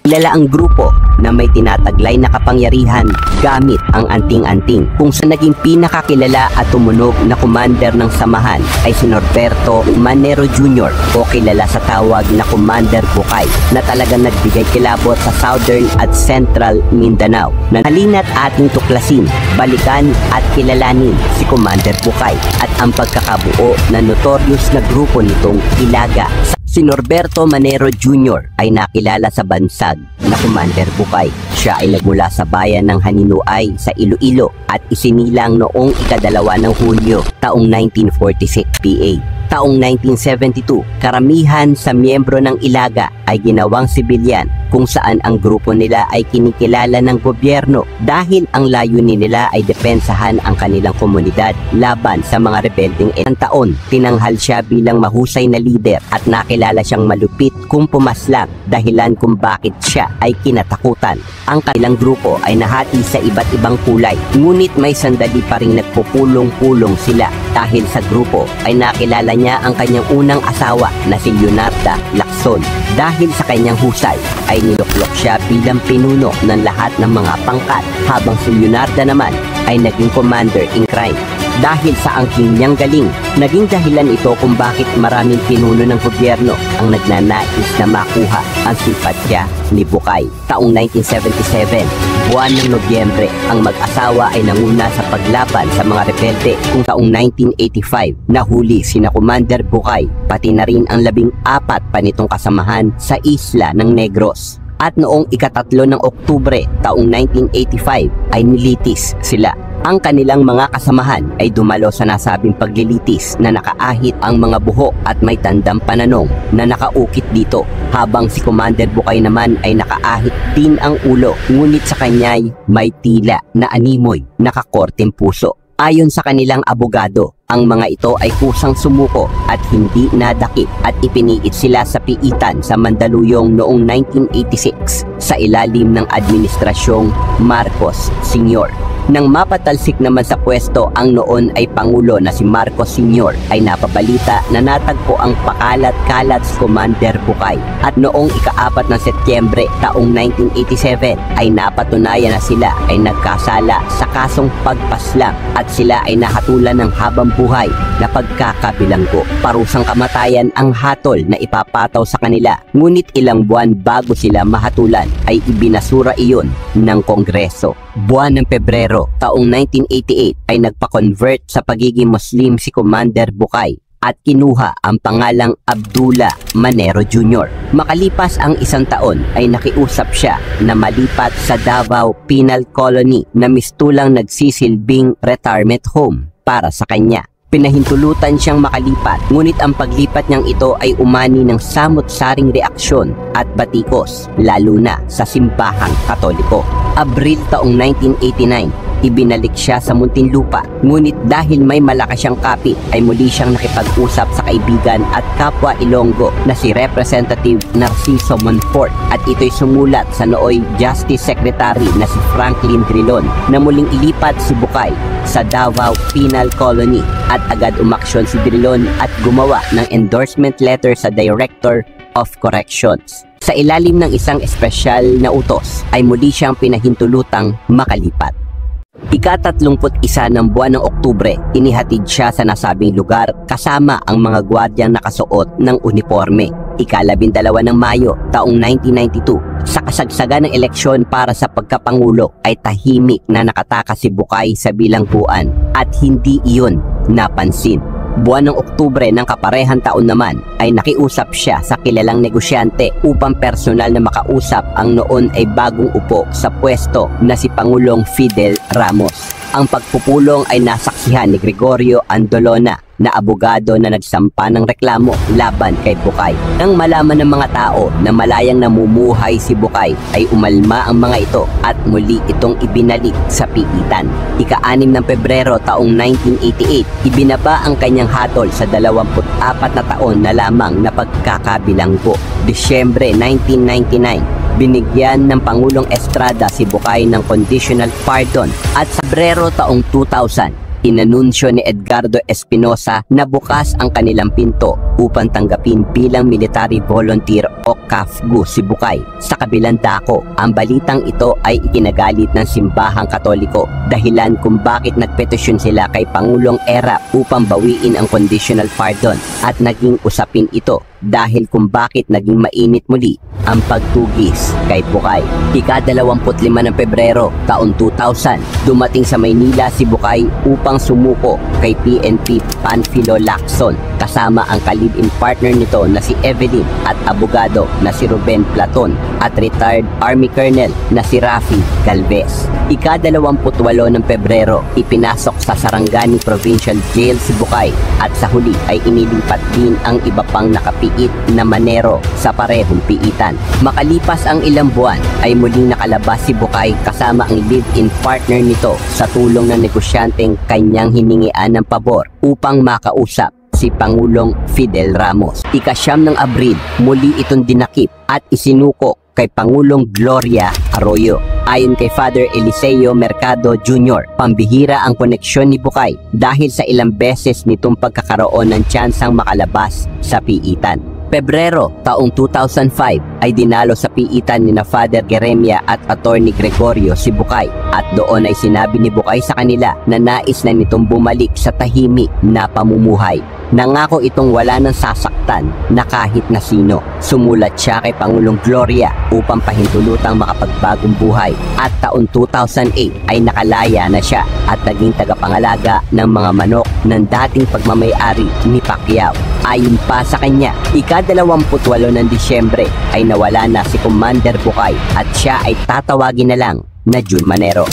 Kilala ang grupo na may tinataglay na kapangyarihan gamit ang anting-anting, kung saan naging pinakakilala at tumunog na commander ng samahan ay si Norberto Manero Jr. o kilala sa tawag na Commander Bukay, na talagang nagbigay kilabot sa Southern at Central Mindanao. Halina't ating tuklasin, balikan at kilalanin si Commander Bukay at ang pagkakabuo na notorious na grupo nitong Ilaga. Si Norberto Manero Jr. ay nakilala sa bansag na Commander Bukay. Siya ay nagmula sa bayan ng Haninuay sa Iloilo at isinilang noong ika-2 ng Hulyo taong 1946 PA. Taong 1972, karamihan sa miyembro ng Ilaga ay ginawang sibilyan, kung saan ang grupo nila ay kinikilala ng gobyerno dahil ang layunin nila ay depensahan ang kanilang komunidad laban sa mga rebeldeng. Taon, tinanghal siya bilang mahusay na lider at nakilala siyang malupit kung pumaslang, dahilan kung bakit siya ay kinatakutan. Ang kanilang grupo ay nahati sa iba't ibang kulay, ngunit may sandali pa rin nagpupulong-pulong sila dahil sa grupo ay nakilala niya ang kanyang unang asawa na si Leonarda Lacson. Dahil sa kanyang husay ay niluklok siya bilang pinuno ng lahat ng mga pangkat, habang si Leonarda naman ay naging commander in crime. Dahil sa angking niyang galing, naging dahilan ito kung bakit maraming pinuno ng gobyerno ang nagnanais na makuha ang simpatya ni Bukay. Taong 1977, buwan ng Nobyembre, ang mag-asawa ay nanguna sa paglaban sa mga rebelde, kung taong 1985 nahuli sina Commander Bukay pati na rin ang 14 pa nitong kasamahan sa isla ng Negros. At noong ika-3 ng Oktubre taong 1985 ay nilitis sila. Ang kanilang mga kasamahan ay dumalo sa nasabing paglilitis na nakaahit ang mga buhok at may tandang pananong na nakaukit dito, habang si Commander Bukay naman ay nakaahit din ang ulo, ngunit sa kanya'y may tila na animoy nakakorteng puso. Ayon sa kanilang abogado, ang mga ito ay kusang sumuko at hindi nadakip at ipiniit sila sa piitan sa Mandaluyong noong 1986 sa ilalim ng administrasyong Marcos Sr. Nang mapatalsik naman sa pwesto ang noon ay Pangulo na si Marcos Sr. ay napabalita na natagpo ang pakalat-kalat si Commander Bukay, at noong ika-4 ng Setyembre taong 1987 ay napatunayan na sila ay nagkasala sa kasong pagpaslang at sila ay nahatulan ng habang buhay na pagkakabilanggo. Parusang kamatayan ang hatol na ipapataw sa kanila, ngunit ilang buwan bago sila mahatulan ay ibinasura iyon ng Kongreso. Buwan ng Pebrero taong 1988 ay nagpa-convert sa pagiging Muslim si Commander Bukay at kinuha ang pangalang Abdullah Manero Jr. Makalipas ang 1 taon ay nakiusap siya na malipat sa Davao Penal Colony na mistulang nagsisilbing retirement home para sa kanya. Pinahintulutan siyang makalipat, ngunit ang paglipat niyang ito ay umani ng samot-saring reaksyon at batikos, lalo na sa simbahang Katoliko. Abril taong 1989, ibinalik siya sa Muntinlupa, ngunit dahil may malakas siyang kapit ay muli siyang nakipag-usap sa kaibigan at kapwa Ilonggo na si Representative Narciso Monfort, at ito'y sumulat sa nooy Justice Secretary na si Franklin Drilon na muling ilipat si Bukay sa Davao Penal Colony, at agad umaksyon si Drilon at gumawa ng endorsement letter sa Director of Corrections. Sa ilalim ng isang espesyal na utos ay muli siyang pinahintulutang makalipat. Ika-31 ng buwan ng Oktubre, inihatid siya sa nasabing lugar kasama ang mga gwardyang nakasuot ng uniforme. Ika-12 ng Mayo taong 1992, sa kasagsagan ng eleksyon para sa pagkapangulo ay tahimik na nakatakas si Bukay sa bilangguan at hindi iyon napansin. Buwan ng Oktubre ng kaparehang taon naman ay nakiusap siya sa kilalang negosyante upang personal na makausap ang noon ay bagong upo sa pwesto na si Pangulong Fidel Ramos. Ang pagpupulong ay nasaksihan ni Gregorio Andolona na abogado na nagsampa ng reklamo laban kay Bukay. Nang malaman ng mga tao na malayang namumuhay si Bukay ay umalma ang mga ito at muli itong ibinalik sa piitan. Ika-6 ng Pebrero taong 1988, ibinaba ang kanyang hatol sa 24 na taon na lamang na pagkakabilanggo. Disyembre 1999, binigyan ng Pangulong Estrada si Bukay ng conditional pardon, at sa Pebrero taong 2000, Inanunsyo ni Edgardo Espinosa na bukas ang kanilang pinto upang tanggapin bilang military volunteer o CAFGU si Bukay. Sa kabilang dako, ang balitang ito ay ikinagalit ng simbahang Katoliko dahilan kung bakit nagpetisyon sila kay Pangulong Erap upang bawiin ang conditional pardon at naging usapin ito dahil kung bakit naging mainit muli ang pagtugis kay Bukay. Ika-25 ng Pebrero taon 2000, dumating sa Maynila si Bukay upang sumuko kay PNP Panfilo Lacson kasama ang ka-live-in partner nito na si Evelyn at abogado na si Ruben Platon at retired Army Colonel na si Rafi Galvez. Ika-28 ng Pebrero, ipinasok sa Sarangani Provincial Jail si Bukay at sa huli ay inilipat din ang iba pang nakapiit na manero sa parehong piitan. Makalipas ang ilang buwan ay muling nakalabas si Bukay kasama ang live-in partner nito sa tulong ng negosyanteng kanyang hiningian ng pabor upang makausap si Pangulong Fidel Ramos. Ika-9 ng Abril, muli itong dinakip at isinuko kay Pangulong Gloria Arroyo. Ayon kay Father Eliseo Mercado Jr., pambihira ang koneksyon ni Bukay dahil sa ilang beses nitong pagkakaroon ng tsansang makalabas sa piitan. Pebrero taong 2005 ay dinalo sa piitan ni na Father Jeremia at Attorney Gregorio si Bukay at doon ay sinabi ni Bukay sa kanila na nais na nitong bumalik sa tahimik na pamumuhay. Nangako itong wala nang sasaktan na kahit na sino. Sumulat siya kay Pangulong Gloria upang pahintulutang makapagbagong buhay at taon 2008 ay nakalaya na siya at naging tagapangalaga ng mga manok ng dating pagmamay-ari ni Pacquiao. Ayon pa sa kanya, ika-28 ng Disyembre ay nawala na si Commander Bukay at siya ay tatawagin na lang na Jun Manero.